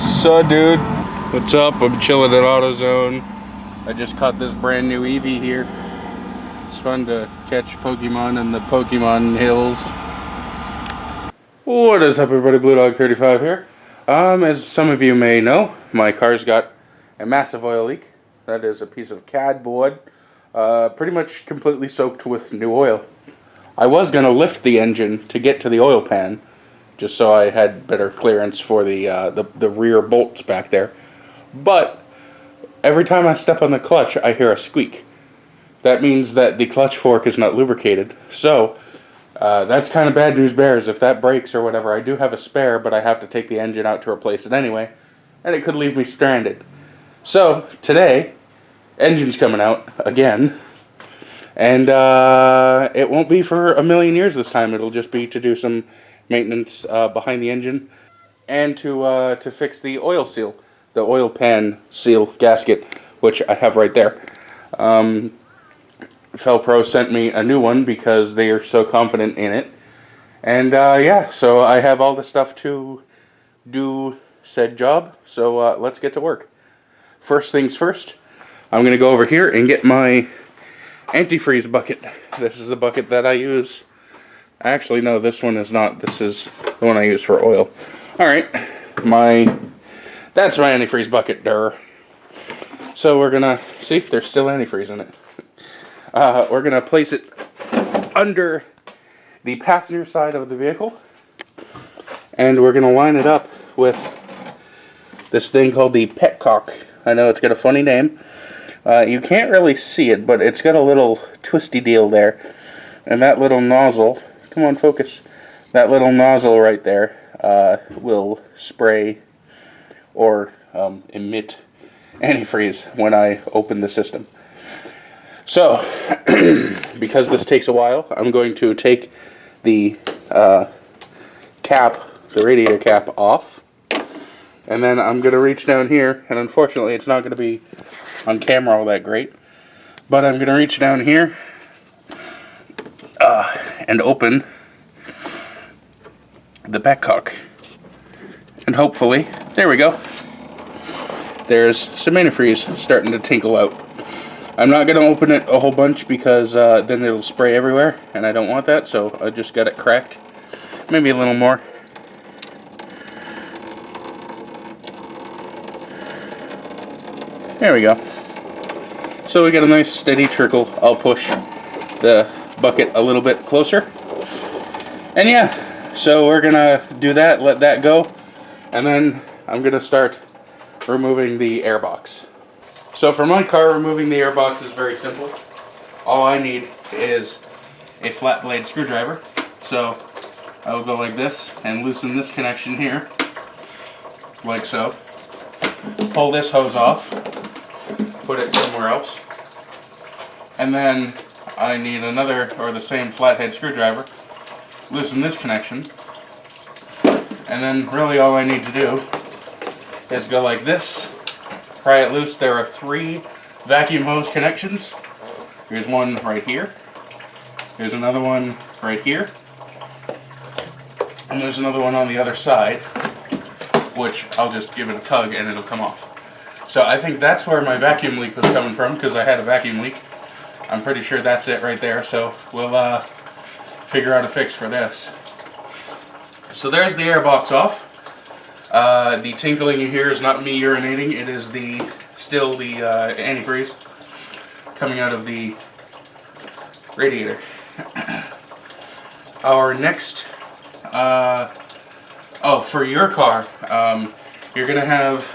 So dude, what's up? I'm chilling at AutoZone. I just caught this brand new Eevee here. It's fun to catch Pokemon in the Pokemon hills. What is up everybody, BlueDog35 here. As some of you may know, my car's got a massive oil leak. That is a piece of cardboard, pretty much completely soaked with new oil. I was going to lift the engine to get to the oil pan, just so I had better clearance for the rear bolts back there. But every time I step on the clutch, I hear a squeak. That means that the clutch fork is not lubricated. So that's kind of bad news bears. If that breaks or whatever, I do have a spare, but I have to take the engine out to replace it anyway, and it could leave me stranded. So today, engine's coming out again, and it won't be for a million years this time. It'll just be to do some maintenance behind the engine, and to fix the oil seal, the oil pan seal gasket, which I have right there. Felpro sent me a new one because they are so confident in it, and yeah, so I have all the stuff to do said job. So let's get to work. First things first, I'm gonna go over here and get my antifreeze bucket. This is the bucket that I use. Actually, no, this one is not. This is the one I use for oil. Alright, that's my antifreeze bucket, durr. So we're gonna, see, there's still antifreeze in it. We're gonna place it under the passenger side of the vehicle, and we're gonna line it up with this thing called the petcock. I know it's got a funny name. You can't really see it, but it's got a little twisty deal there, and that little nozzle, come on focus, that little nozzle right there will spray or emit antifreeze when I open the system. So because this takes a while, I'm going to take the cap, the radiator cap, off, and then I'm going to reach down here, and unfortunately it's not going to be on camera all that great, but I'm going to reach down here and open the petcock, and hopefully, there we go, there's some antifreeze starting to tinkle out. I'm not going to open it a whole bunch because then it'll spray everywhere, and I don't want that, so I just got it cracked, maybe a little more. There we go. So we got a nice steady trickle. I'll push the bucket a little bit closer. And yeah, so we're gonna do that, let that go, and then I'm gonna start removing the airbox. So for my car, removing the airbox is very simple. All I need is a flat blade screwdriver. So I will go like this and loosen this connection here, like so. Pull this hose off, put it somewhere else, and then I need another, or the same flathead screwdriver, loosen this connection, and then really all I need to do is go like this, pry it loose. There are 3 vacuum hose connections. Here's one right here, there's another one right here, and there's another one on the other side, which I'll just give it a tug and it'll come off. So I think that's where my vacuum leak was coming from, because I had a vacuum leak. I'm pretty sure that's it right there, so we'll figure out a fix for this. So there's the airbox off. The tinkling you hear is not me urinating, it is still the antifreeze coming out of the radiator. Our next, for your car, you're going to have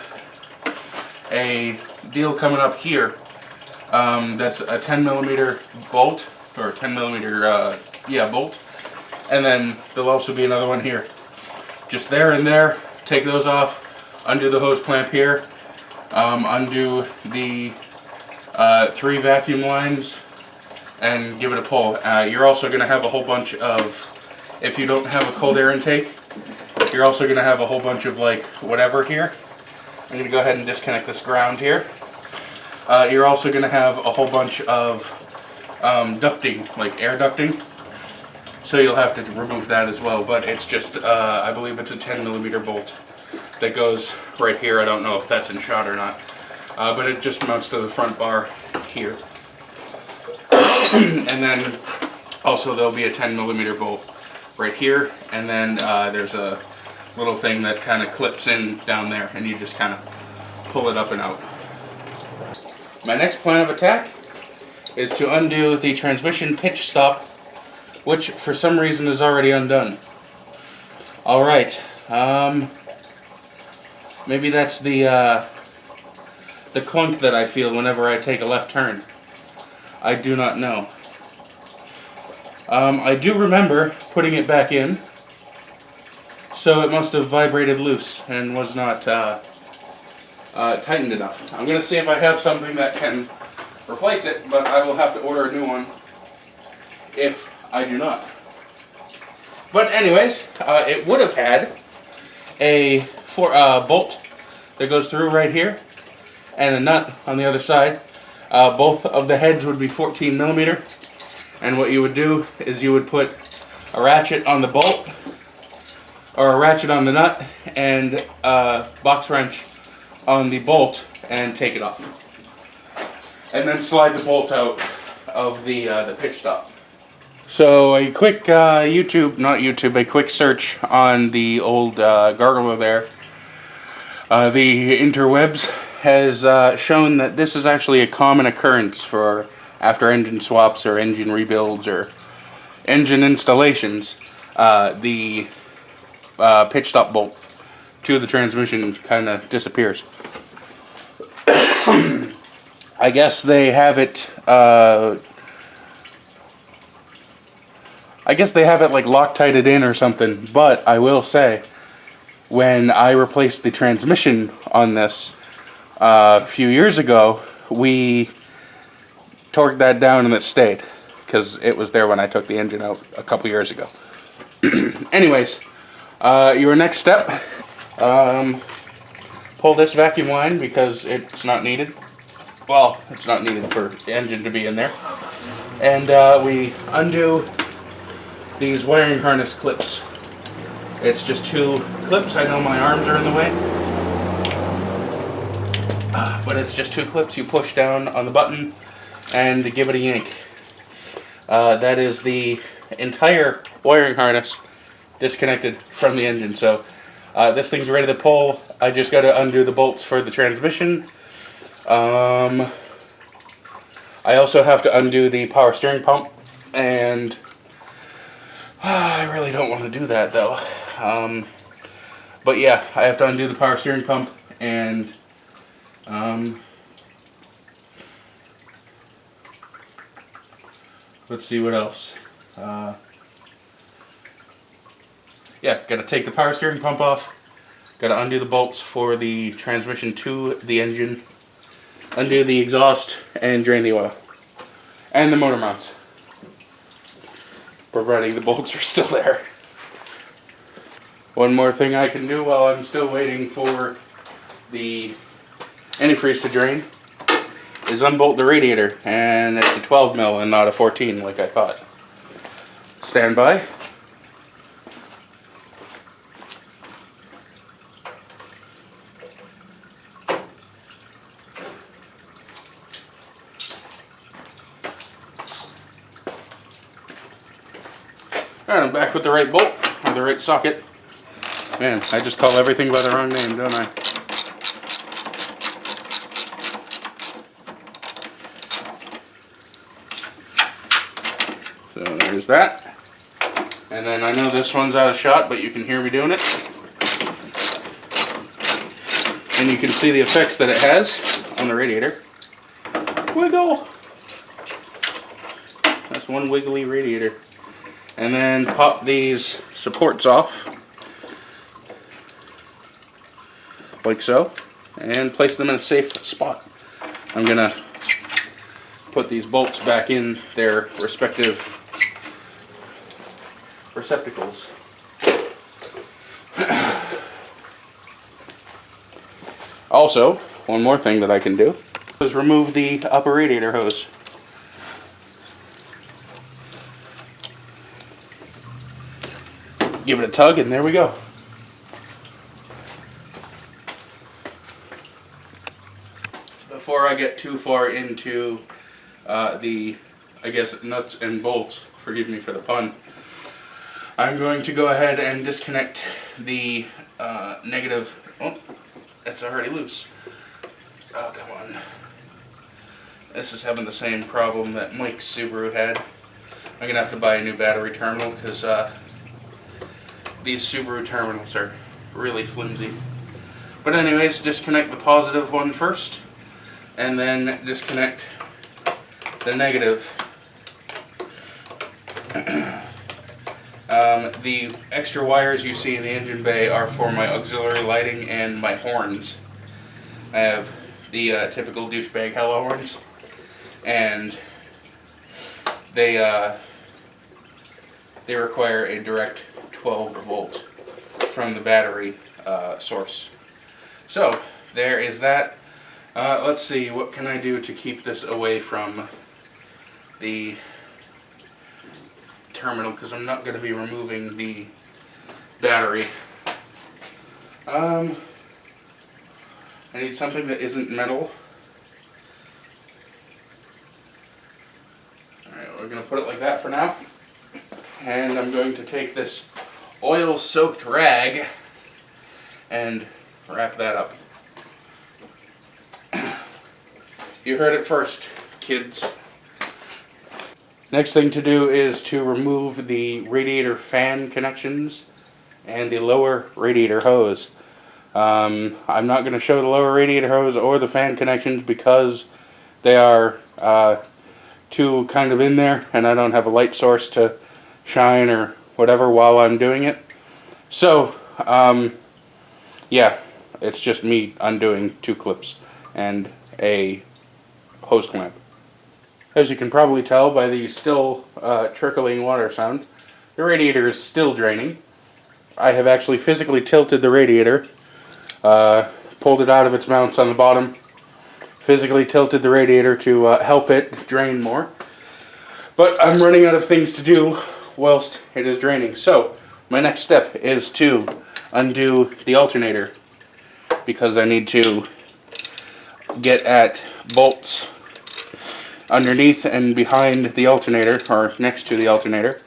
a deal coming up here that's a 10mm bolt, or 10mm bolt, and then there'll also be another one here. Just there and there, take those off, undo the hose clamp here, undo the 3 vacuum lines, and give it a pull. You're also going to have a whole bunch of, if you don't have a cold air intake, you're also going to have a whole bunch of like whatever here. I'm going to go ahead and disconnect this ground here. You're also going to have a whole bunch of ducting, like air ducting. So you'll have to remove that as well, but it's just, I believe it's a 10mm bolt. that goes right here. I don't know if that's in shot or not, but it just mounts to the front bar here. And then also there'll be a 10mm bolt right here, and then there's a little thing that kind of clips in down there, and you just kind of pull it up and out. My next plan of attack is to undo the transmission pitch stop, which for some reason is already undone. Alright, maybe that's the clunk that I feel whenever I take a left turn. I do not know. I do remember putting it back in, so it must have vibrated loose and was not tightened enough. I'm going to see if I have something that can replace it, but I will have to order a new one if I do not. But anyways, it would have had a bolt that goes through right here and a nut on the other side. Both of the heads would be 14mm, and what you would do is you would put a ratchet on the bolt, or a ratchet on the nut, and a box wrench on the bolt, and take it off. And then slide the bolt out of the pitch stop. So a quick a quick search on the old gargler there, the interwebs, has shown that this is actually a common occurrence for after engine swaps or engine rebuilds or engine installations. The pitch stop bolt to the transmission kind of disappears. I guess they have it like Loctited in or something, but I will say, when I replaced the transmission on this a few years ago, we torqued that down and it stayed, because it was there when I took the engine out a couple years ago. Anyways, your next step, pull this vacuum line because it's not needed. Well, it's not needed for the engine to be in there. And we undo these wiring harness clips. It's just 2 clips. I know my arms are in the way, but it's just 2 clips. You push down on the button and give it a yank. That is the entire wiring harness disconnected from the engine. So this thing's ready to pull. I just got to undo the bolts for the transmission. I also have to undo the power steering pump, and I really don't want to do that though. But yeah, I have to undo the power steering pump, and let's see what else. Yeah, got to take the power steering pump off, got to undo the bolts for the transmission to the engine, undo the exhaust, and drain the oil. And the motor mounts, providing the bolts are still there. One more thing I can do while I'm still waiting for the antifreeze to drain is unbolt the radiator, and it's a 12mm and not a 14 like I thought. Stand by. Alright, I'm back with the right bolt, or the right socket. Man, I just call everything by the wrong name, don't I? So there's that. And then I know this one's out of shot, but you can hear me doing it. And you can see the effects that it has on the radiator. Wiggle! That's one wiggly radiator. And then pop these supports off, like so, and place them in a safe spot. I'm gonna put these bolts back in their respective receptacles. Also, one more thing that I can do is remove the upper radiator hose. Give it a tug, and there we go. before I get too far into the, I guess, nuts and bolts, forgive me for the pun, I'm going to go ahead and disconnect the negative. Oh, it's already loose. Oh, come on. This is having the same problem that Mike's Subaru had. I'm going to have to buy a new battery terminal because these Subaru terminals are really flimsy. But anyways, disconnect the positive one first, and then disconnect the negative. The extra wires you see in the engine bay are for my auxiliary lighting and my horns. I have the typical douchebag hello horns, and they require a direct 12 volt from the battery source. So there is that. Let's see, what can I do to keep this away from the terminal, because I'm not going to be removing the battery. I need something that isn't metal. Alright, we're going to put it like that for now. And I'm going to take this oil-soaked rag and wrap that up. You heard it first, kids. Next thing to do is to remove the radiator fan connections and the lower radiator hose. I'm not going to show the lower radiator hose or the fan connections because they are too kind of in there, and I don't have a light source to shine or whatever while I'm doing it. So, yeah, it's just me undoing 2 clips and a hose clamp. As you can probably tell by the still trickling water sound, the radiator is still draining. I have actually physically tilted the radiator, pulled it out of its mounts on the bottom, physically tilted the radiator to help it drain more. But I'm running out of things to do whilst it is draining. So my next step is to undo the alternator, because I need to get at bolts underneath and behind the alternator, or next to the alternator,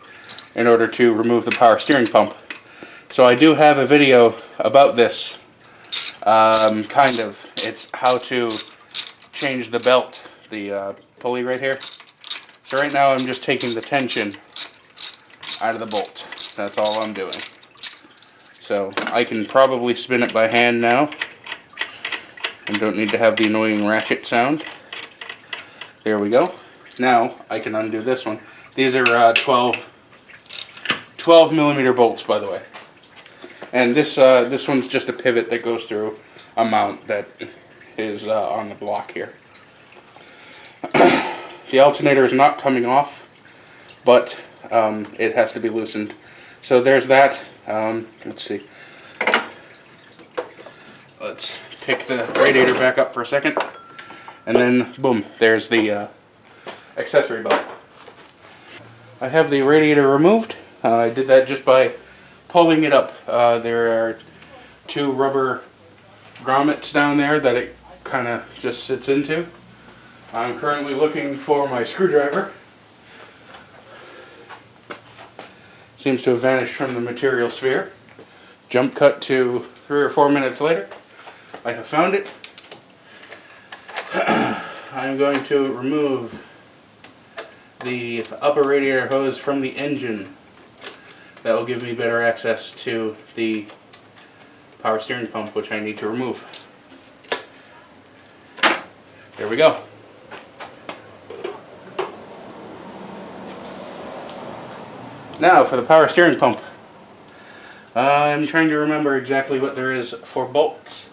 in order to remove the power steering pump. So I do have a video about this, kind of. It's how to change the belt, the pulley right here. So right now I'm just taking the tension out of the bolt. That's all I'm doing. So I can probably spin it by hand now, and don't need to have the annoying ratchet sound. There we go. Now I can undo this one. These are 12 millimeter bolts, by the way. And this one's just a pivot that goes through a mount that is on the block here. The alternator is not coming off, but it has to be loosened. So there's that. Let's see. Let's pick the radiator back up for a second. And then, boom, there's the accessory belt. I have the radiator removed. I did that just by pulling it up. There are 2 rubber grommets down there that it kind of just sits into. I'm currently looking for my screwdriver. Seems to have vanished from the material sphere. Jump cut to 3 or 4 minutes later. I have found it. I'm going to remove the upper radiator hose from the engine. That will give me better access to the power steering pump, which I need to remove. There we go. Now for the power steering pump. I'm trying to remember exactly what there is for bolts.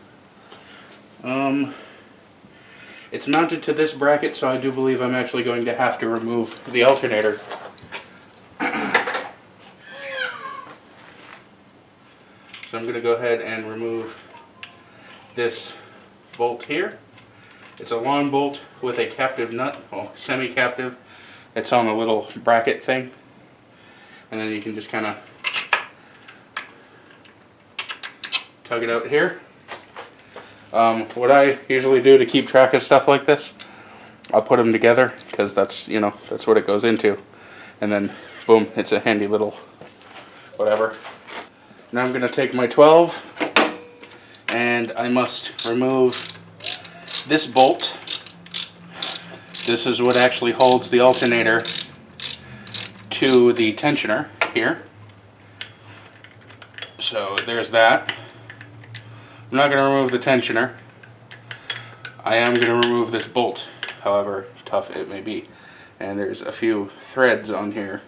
It's mounted to this bracket, so I do believe I'm actually going to have to remove the alternator. So I'm going to go ahead and remove this bolt here. It's a long bolt with a captive nut, well, semi-captive. It's on a little bracket thing. And then you can just kind of tug it out here. What I usually do to keep track of stuff like this, I'll put them together because that's, you know, that's what it goes into. And then, boom, it's a handy little whatever. Now I'm going to take my 12 and I must remove this bolt. This is what actually holds the alternator to the tensioner here. So there's that. I'm not going to remove the tensioner. I am going to remove this bolt, however tough it may be. And there's a few threads on here.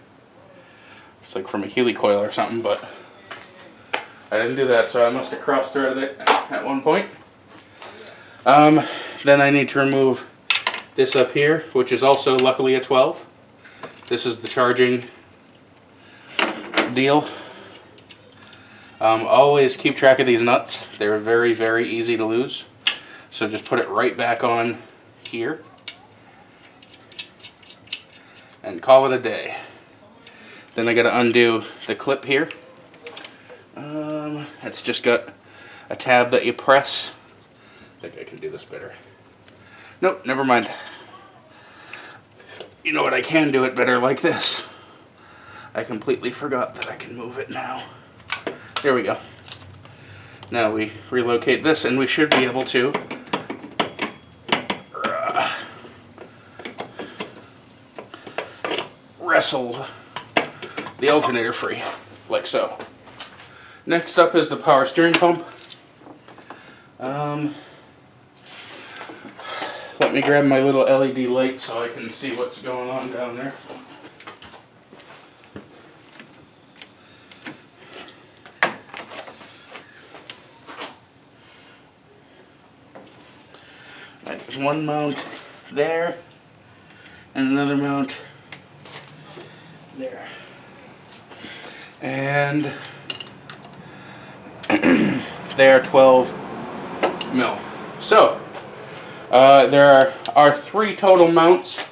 It's like from a Healy coil or something, but I didn't do that, so I must have cross-threaded it at one point. Then I need to remove this up here, which is also luckily a 12. This is the charging deal. Always keep track of these nuts. They're very, very easy to lose. So just put it right back on here and call it a day. Then I got to undo the clip here. It's just got a tab that you press. I think I can do this better. Nope, never mind. You know what, I can do it better like this. I completely forgot that I can move it now. There we go. Now we relocate this and we should be able to wrestle the alternator free, like so. Next up is the power steering pump. Let me grab my little LED light so I can see what's going on down there. Right, there's one mount there and another mount there. And they are 12 mil. So there are 3 total mounts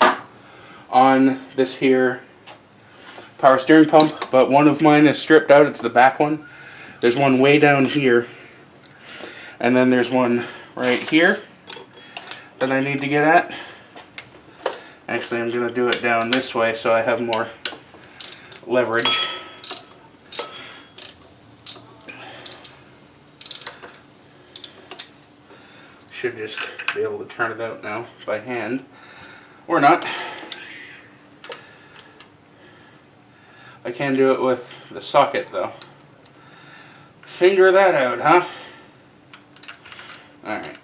on this here power steering pump, but one of mine is stripped out. It's the back one. There's one way down here, and then there's one right here that I need to get at. Actually, I'm going to do it down this way so I have more leverage. Should just be able to turn it out now by hand, or not. I can do it with the socket though. Finger that out, huh? Alright.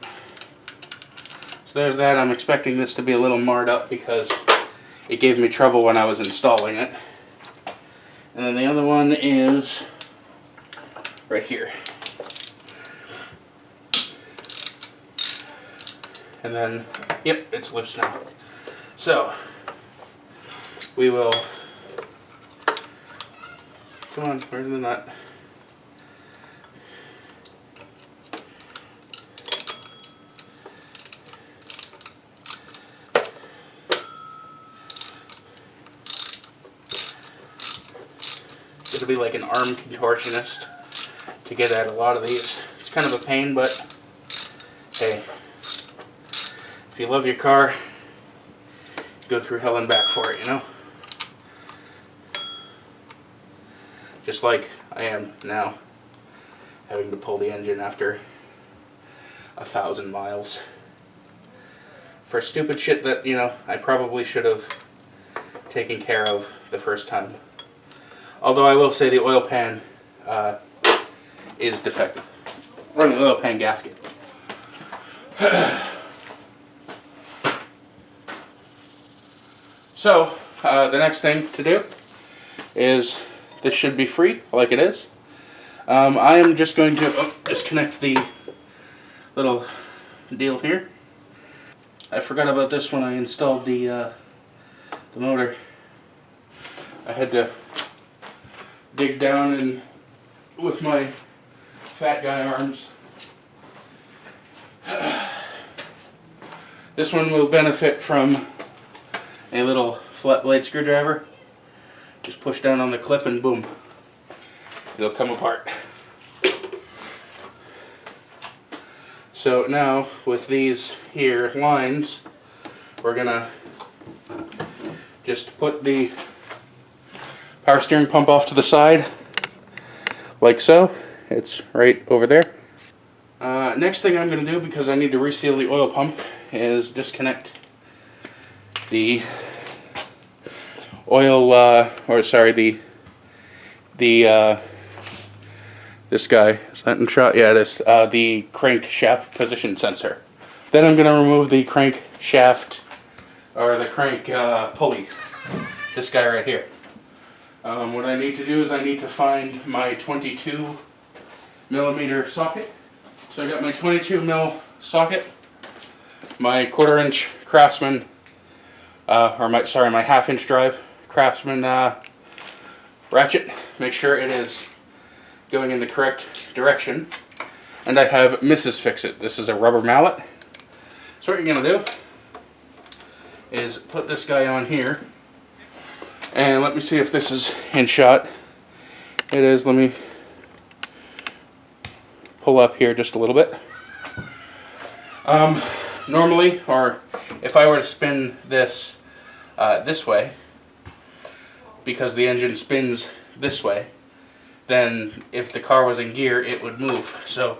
So there's that. I'm expecting this to be a little marred up because it gave me trouble when I was installing it. And then the other one is right here. And then, yep, it's loose now. So, we will, come on, where's the nut? It'll be like an arm contortionist to get at a lot of these. It's kind of a pain, but hey. If you love your car, go through hell and back for it, you know? Just like I am now, having to pull the engine after 1,000 miles. For stupid shit that, you know, I probably should have taken care of the first time. Although I will say the oil pan is defective. Or the oil pan gasket. So, the next thing to do is, this should be free, like it is. I am just going to disconnect the little deal here. I forgot about this when I installed the motor. I had to dig down and with my fat guy arms. This one will benefit from a little flat blade screwdriver. Just push down on the clip and boom, it'll come apart. So now with these here lines, we're gonna just put the power steering pump off to the side, like so. It's right over there. Next thing I'm going to do, because I need to reseal the oil pump, is disconnect the oil, this guy, is that in shot? Yeah, it is, the crankshaft position sensor. Then I'm going to remove the crankshaft, or the crank pulley, this guy right here. What I need to do is I need to find my 22mm socket. So I got my 22mm socket, my 1/4" Craftsman, my 1/2" drive Craftsman ratchet. Make sure it is going in the correct direction. And I have Mrs. Fix-It. This is a rubber mallet. So what you're going to do is put this guy on here. And let me see if this is in shot. It is. Let me pull up here just a little bit. Normally, or if I were to spin this this way, because the engine spins this way, then if the car was in gear, it would move. So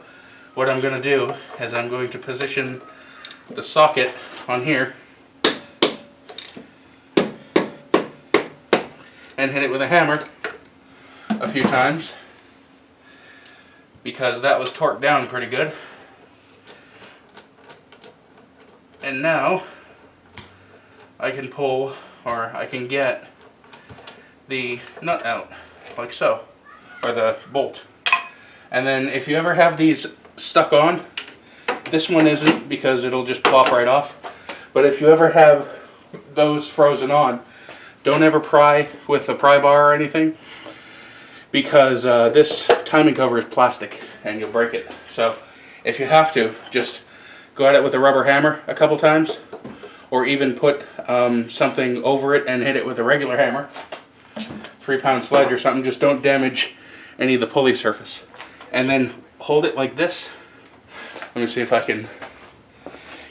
what I'm going to do is I'm going to position the socket on here and hit it with a hammer a few times, because that was torqued down pretty good. And now I can pull, or I can get the nut out, like so, or the bolt. And then if you ever have these stuck on, this one isn't, because it'll just plop right off. But if you ever have those frozen on, don't ever pry with a pry bar or anything, because this timing cover is plastic and you'll break it. So if you have to, just go at it with a rubber hammer a couple times, or even put something over it and hit it with a regular hammer, 3-pound sledge or something. Just don't damage any of the pulley surface. And then hold it like this. Let me see if I can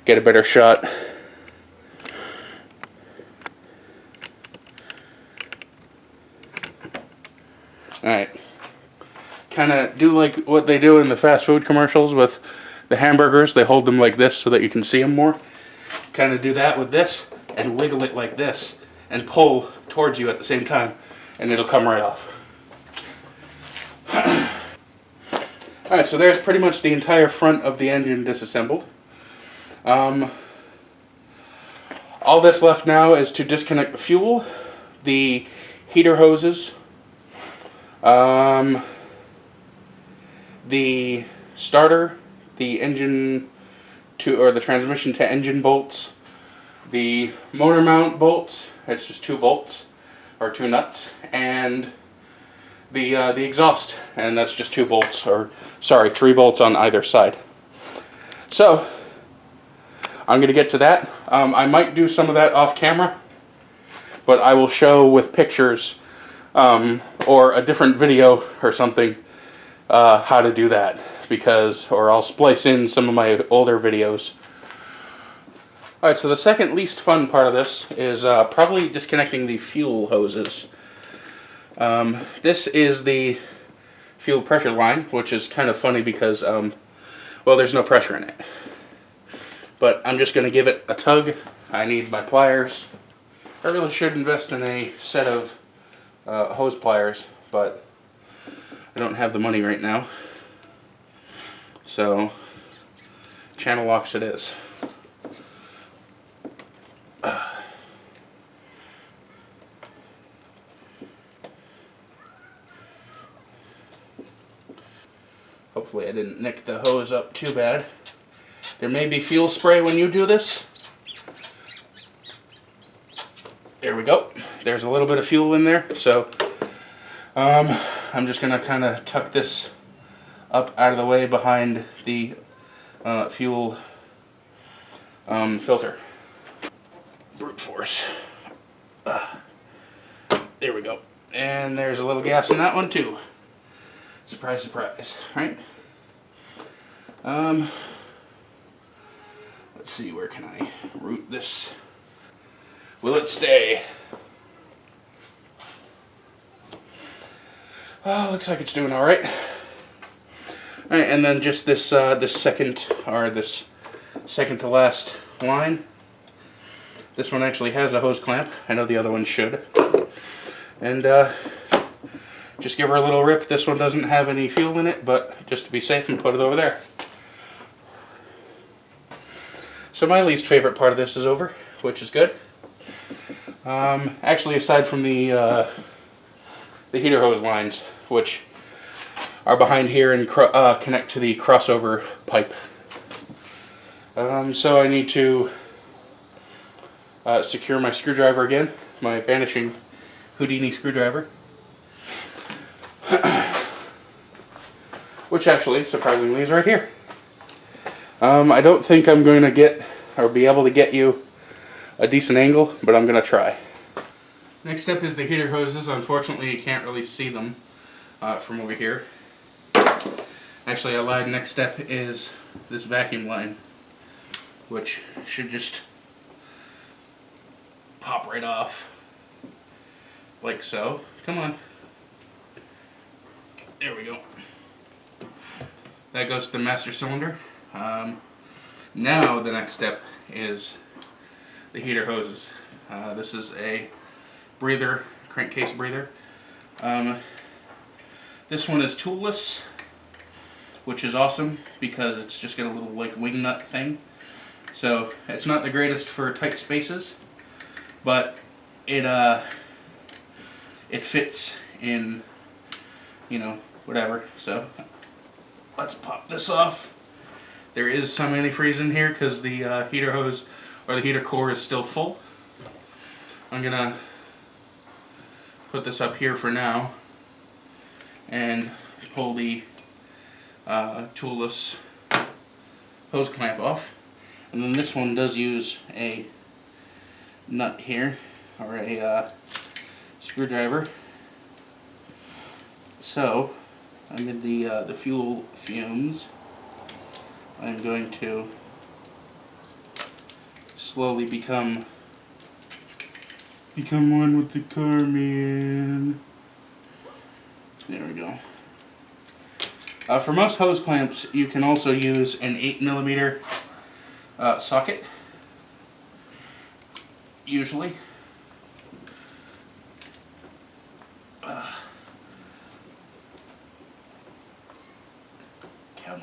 get a better shot. Alright, kind of do like what they do in the fast food commercials with the hamburgers. They hold them like this so that you can see them more. Kind of do that with this and wiggle it like this and pull towards you at the same time, and it'll come right off. Alright, so there's pretty much the entire front of the engine disassembled. All that's left now is to disconnect the fuel, the heater hoses, the starter, the engine to, or the transmission to engine bolts, the motor mount bolts. It's just 2 bolts or 2 nuts, and the exhaust, and that's just 2 bolts, or sorry, 3 bolts on either side. So I'm gonna get to that. I might do some of that off camera, but I will show with pictures or a different video or something how to do that, because, or I'll splice in some of my older videos. Alright, so the second least fun part of this is probably disconnecting the fuel hoses. This is the fuel pressure line, which is kind of funny because, well, there's no pressure in it. But I'm just going to give it a tug. I need my pliers. I really should invest in a set of hose pliers, but I don't have the money right now. So, channel locks it is. Hopefully I didn't nick the hose up too bad. There may be fuel spray when you do this. There we go. There's a little bit of fuel in there. So I'm just going to kind of tuck this up out of the way behind the fuel filter. Brute force. There we go. And there's a little gas in that one too. Surprise, surprise, right? Let's see, where can I route this? Will it stay? Oh, looks like it's doing all right. All right, and then just this this second to last line. This one actually has a hose clamp. I know the other one should. And just give her a little rip. This one doesn't have any fuel in it, but just to be safe, and put it over there. So my least favorite part of this is over, which is good. Actually, aside from the heater hose lines, which are behind here and connect to the crossover pipe. So I need to secure my screwdriver again, my vanishing Houdini screwdriver. Which actually, surprisingly, is right here. I don't think I'm going to get, or be able to get you a decent angle, but I'm going to try. Next step is the heater hoses. Unfortunately, you can't really see them from over here. Actually, I lied. Next step is this vacuum line, which should just pop right off, like so. Come on. There we go. That goes to the master cylinder. Now the next step is the heater hoses. This is a breather, crankcase breather. This one is toolless, which is awesome because it's just got a little like wing nut thing. So it's not the greatest for tight spaces, but it fits in, you know, whatever. So let's pop this off. There is some antifreeze in here because the heater hose or the heater core is still full. I'm gonna put this up here for now and pull the toolless hose clamp off. And then this one does use a nut here, or a screwdriver. So amid the fuel fumes, I'm going to slowly become one with the car, man. There we go. For most hose clamps, you can also use an 8mm socket, usually. Come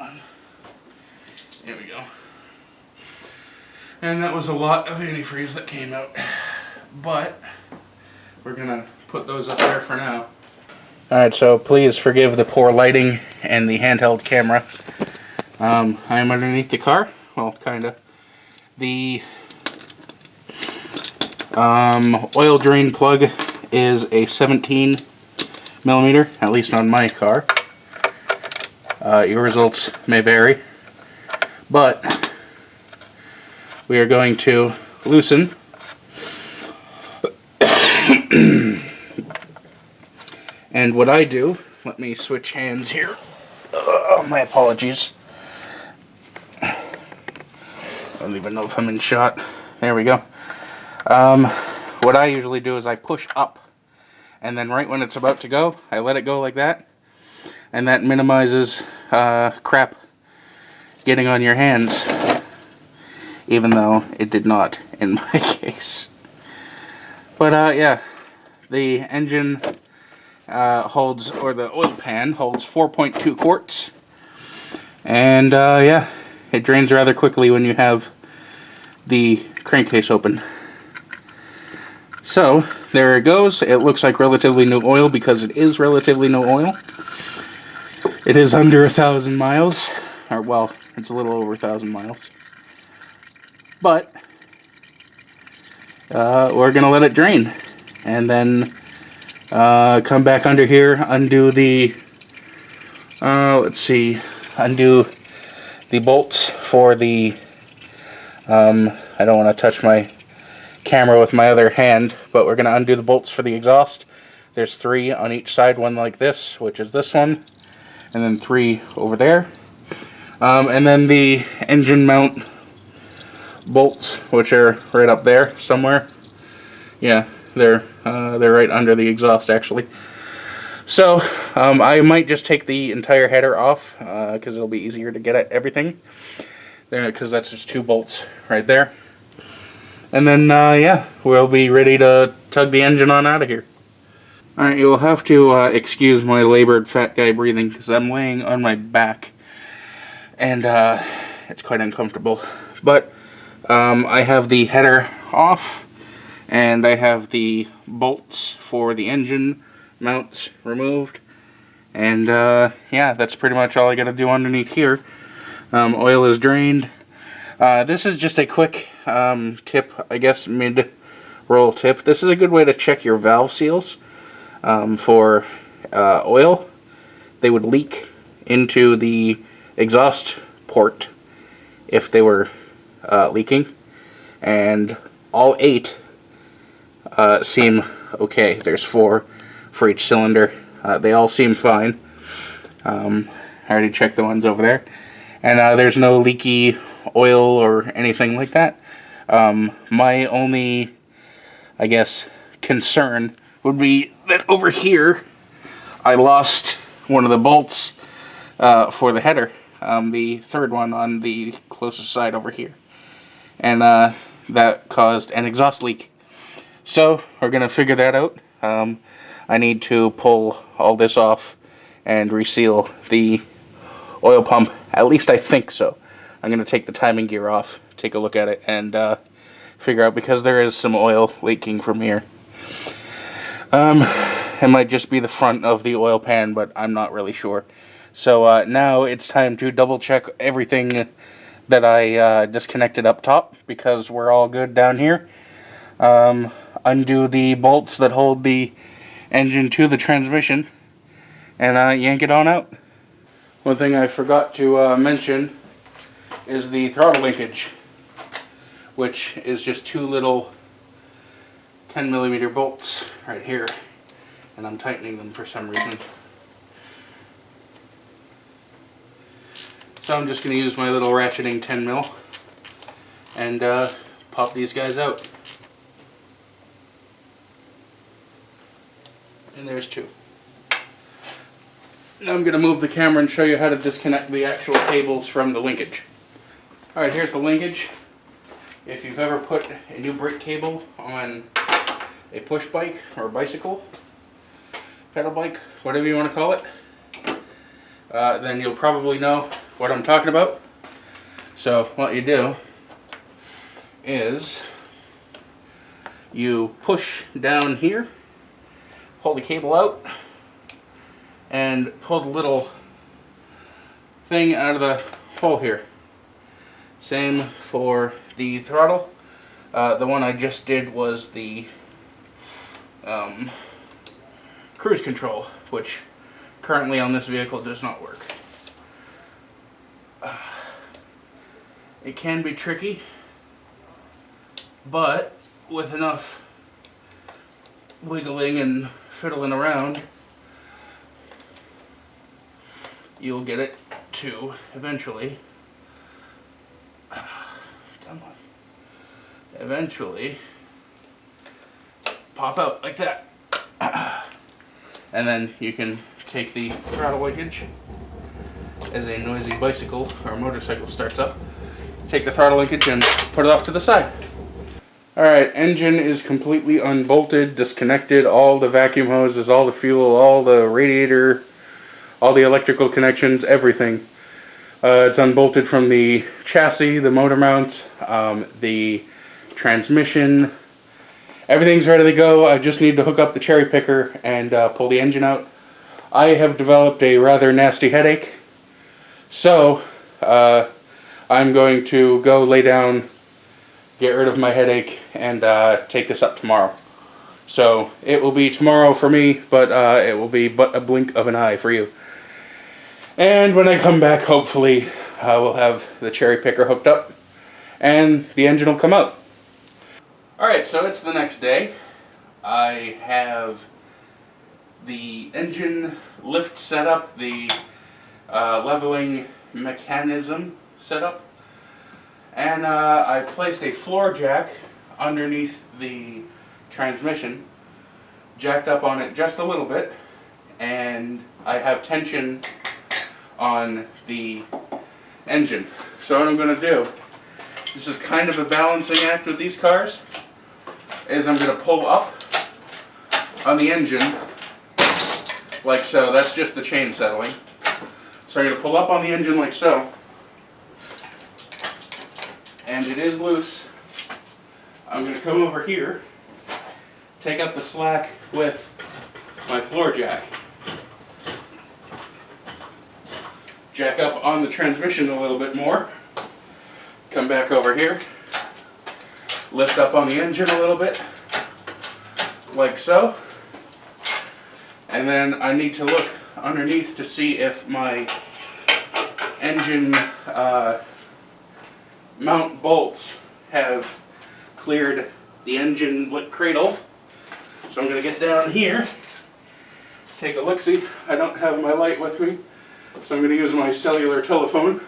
on. There we go. And that was a lot of antifreeze that came out. But we're gonna put those up there for now. Alright, so please forgive the poor lighting and the handheld camera. I am underneath the car. Well, kinda. The oil drain plug is a 17mm, at least on my car. Your results may vary. But we are going to loosen and what I do, let me switch hands here. My apologies. I don't even know if I'm in shot. There we go. What I usually do is I push up, and then right when it's about to go, I let it go like that, and that minimizes crap getting on your hands, even though it did not in my case. But yeah, the engine holds, or the oil pan holds 4.2 quarts, and yeah, it drains rather quickly when you have the crankcase open. So there it goes. It looks like relatively new oil because it is relatively new oil. It is under 1,000 miles, or well, it's a little over 1,000 miles. But we're gonna let it drain, and then come back under here, undo the let's see, undo the bolts for the I don't want to touch my camera with my other hand, but we're gonna undo the bolts for the exhaust. There's 3 on each side, one like this, which is this one, and then 3 over there, and then the engine mount bolts, which are right up there somewhere. Yeah, they're right under the exhaust actually. So I might just take the entire header off because it'll be easier to get at everything there, because that's just 2 bolts right there. And then yeah, we'll be ready to tug the engine on out of here. Alright, you'll have to excuse my labored fat guy breathing because I'm laying on my back and it's quite uncomfortable. But I have the header off and I have the bolts for the engine mounts removed, and yeah, that's pretty much all I gotta do underneath here. Oil is drained. This is just a quick tip, I guess, mid-roll tip. This is a good way to check your valve seals for oil. They would leak into the exhaust port if they were leaking, and all 8 seem okay. There's 4 for each cylinder. They all seem fine. I already checked the ones over there, and there's no leaky oil or anything like that. My only, I guess, concern would be that over here I lost one of the bolts for the header, the third one on the closest side over here, and that caused an exhaust leak. So we're gonna figure that out. I need to pull all this off and reseal the oil pump. At least I think so. I'm gonna take the timing gear off, take a look at it, and figure out, because there is some oil leaking from here. It might just be the front of the oil pan, but I'm not really sure. So now it's time to double check everything that I disconnected up top, because we're all good down here. Undo the bolts that hold the engine to the transmission, and yank it on out. One thing I forgot to mention is the throttle linkage, which is just 2 little 10mm bolts right here, and I'm tightening them for some reason. So I'm just going to use my little ratcheting 10mm and pop these guys out. And there's 2. Now I'm going to move the camera and show you how to disconnect the actual cables from the linkage. Alright, here's the linkage. If you've ever put a new brake cable on a push bike or bicycle, pedal bike, whatever you want to call it, then you'll probably know what I'm talking about. So what you do is you push down here, pull the cable out, and pull the little thing out of the hole here. Same for the throttle. The one I just did was the cruise control, which currently on this vehicle does not work. It can be tricky, but with enough wiggling and fiddling around, you'll get it to eventually, come on, eventually pop out like that. And then you can take the throttle linkage as a noisy bicycle or motorcycle starts up. Take the throttle linkage and put it off to the side. Alright, engine is completely unbolted, disconnected, all the vacuum hoses, all the fuel, all the radiator, all the electrical connections, everything. It's unbolted from the chassis, the motor mounts, the transmission. Everything's ready to go. I just need to hook up the cherry picker and pull the engine out. I have developed a rather nasty headache, so I'm going to go lay down, get rid of my headache, and take this up tomorrow. So it will be tomorrow for me, but it will be but a blink of an eye for you. And when I come back, hopefully we'll have the cherry picker hooked up and the engine will come out. Alright, so it's the next day. I have the engine lift set up, the leveling mechanism set up, And I've placed a floor jack underneath the transmission, jacked up on it just a little bit, and I have tension on the engine. So what I'm going to do, this is kind of a balancing act with these cars, is I'm going to pull up on the engine like so. That's just the chain settling. So I'm going to pull up on the engine like so, and it is loose. I'm going to come over here, take up the slack with my floor jack, jack up on the transmission a little bit more, come back over here, lift up on the engine a little bit, like so, and then I need to look underneath to see if my engine mount bolts have cleared the engine cradle. So I'm going to get down here, take a look-see. I don't have my light with me, so I'm going to use my cellular telephone.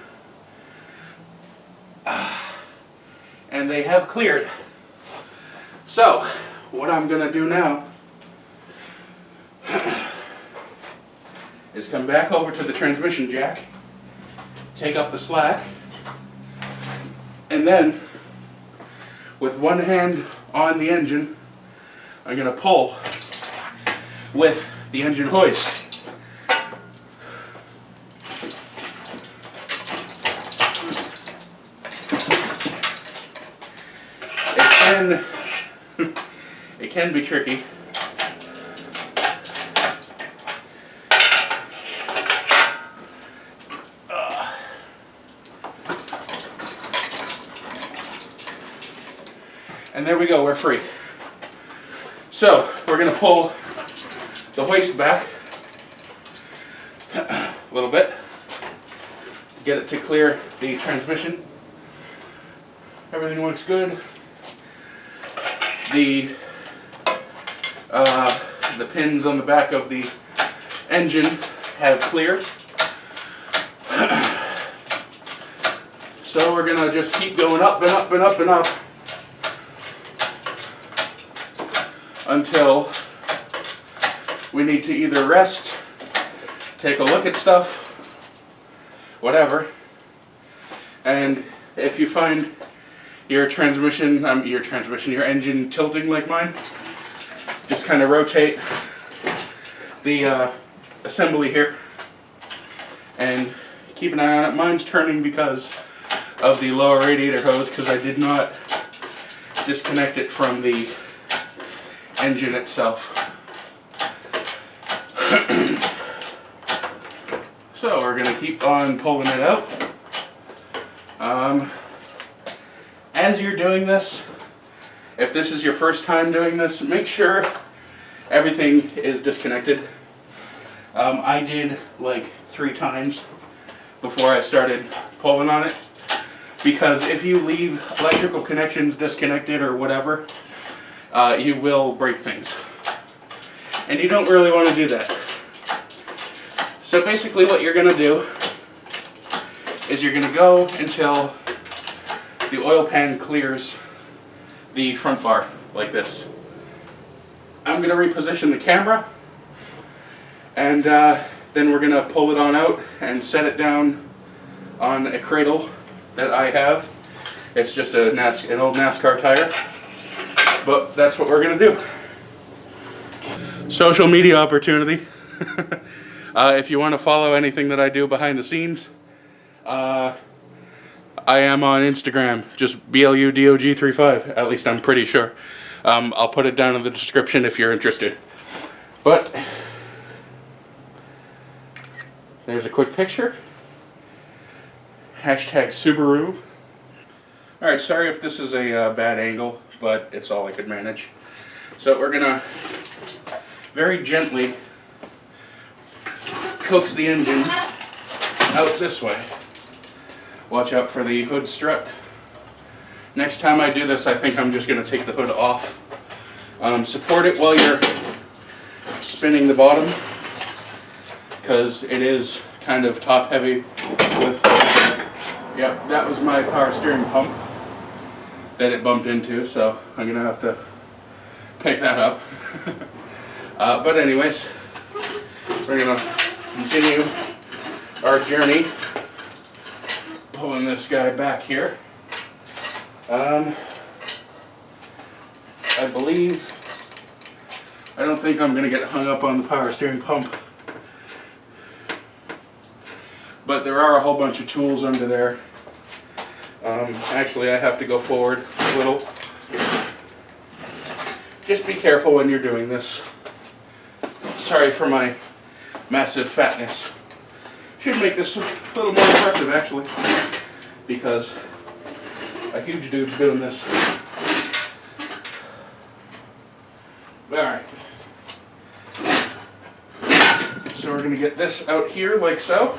And they have cleared. So, what I'm going to do now is come back over to the transmission jack, take up the slack, and then with one hand on the engine, I'm going to pull with the engine hoist. It can be tricky. And there we go, we're free. So, we're going to pull the hoist back a little bit, get it to clear the transmission. Everything looks good. The pins on the back of the engine have cleared. So we're going to just keep going up and up and up and up until we need to either rest, take a look at stuff, whatever. And if you find your engine tilting like mine, just kind of rotate the assembly here and keep an eye on it. Mine's turning because of the lower radiator hose, because I did not disconnect it from the engine itself. So we're going to keep on pulling it out. As you're doing this, if this is your first time doing this, make sure everything is disconnected. I did like 3 times before I started pulling on it, because if you leave electrical connections disconnected or whatever, you will break things. And you don't really want to do that. So basically what you're going to do is you're going to go until the oil pan clears the front bar like this. I'm going to reposition the camera, and then we're going to pull it on out and set it down on a cradle that I have. It's just an old NASCAR tire, but that's what we're going to do. Social media opportunity. If you want to follow anything that I do behind the scenes, I am on Instagram, just BLUDOG35, at least I'm pretty sure. I'll put it down in the description if you're interested. But there's a quick picture. Hashtag Subaru. Alright, sorry if this is a bad angle, but it's all I could manage. So we're gonna very gently coax the engine out this way. Watch out for the hood strut. Next time I do this, I think I'm just going to take the hood off. Support it while you're spinning the bottom, because it is kind of top heavy with Yep, that was my power steering pump that it bumped into, so I'm gonna have to pick that up. But anyways, we're gonna continue our journey, pulling this guy back here. I believe, I don't think I'm gonna get hung up on the power steering pump, but there are a whole bunch of tools under there. Actually, I have to go forward a little. Just be careful when you're doing this. Sorry for my massive fatness. Should make this a little more impressive, actually, because a huge dude's doing this. Alright. So we're going to get this out here like so.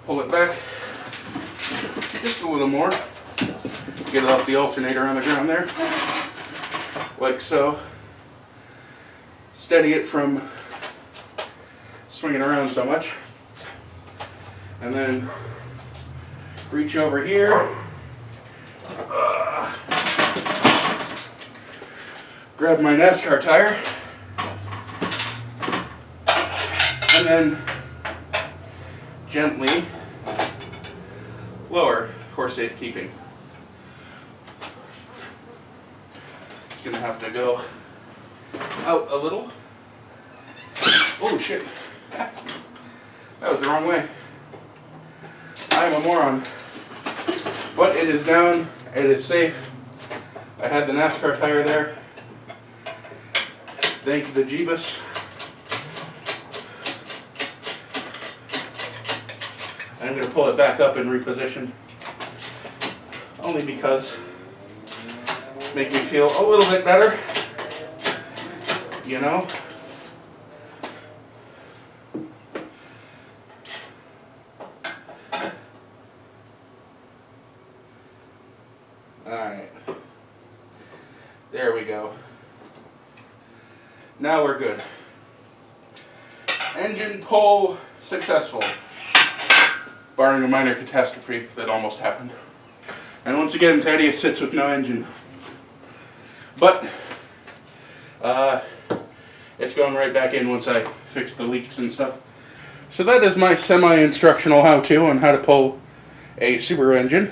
Pull it back just a little more. Get it off the alternator on the ground there. Like so. Steady it from swinging around so much. And then reach over here. Grab my NASCAR tire. And then gently lower for safekeeping. It's gonna have to go out a little. Oh shit. That was the wrong way. I am a moron. But it is down, it is safe. I had the NASCAR tire there. Thank you to Jeebus. I'm going to pull it back up and reposition. Only because make me feel a little bit better. You know? Alright. There we go. Now we're good. Engine pull successful. Barring a minor catastrophe that almost happened. And once again, Thaddeus sits with no engine. But, it's going right back in once I fix the leaks and stuff. So that is my semi-instructional how-to on how to pull a Subaru engine.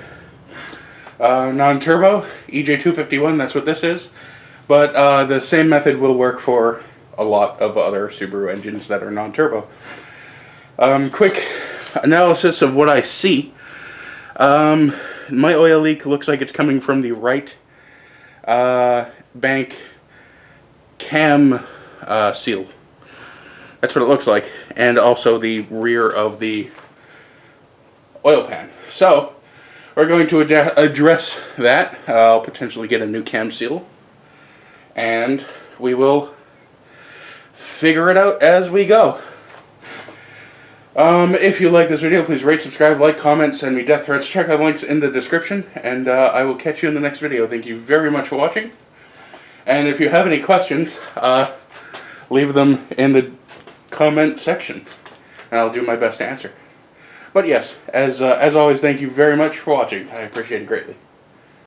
Non-turbo, EJ251, that's what this is. But the same method will work for a lot of other Subaru engines that are non-turbo. Quick analysis of what I see. My oil leak looks like it's coming from the right bank cam seal. That's what it looks like. And also the rear of the oil pan. So, we're going to address that. I'll potentially get a new cam seal. And we will figure it out as we go. If you like this video, please rate, subscribe, like, comment, send me death threats. Check out links in the description. And I will catch you in the next video. Thank you very much for watching. And if you have any questions, leave them in the comment section. And I'll do my best to answer. But yes, as always, thank you very much for watching. I appreciate it greatly.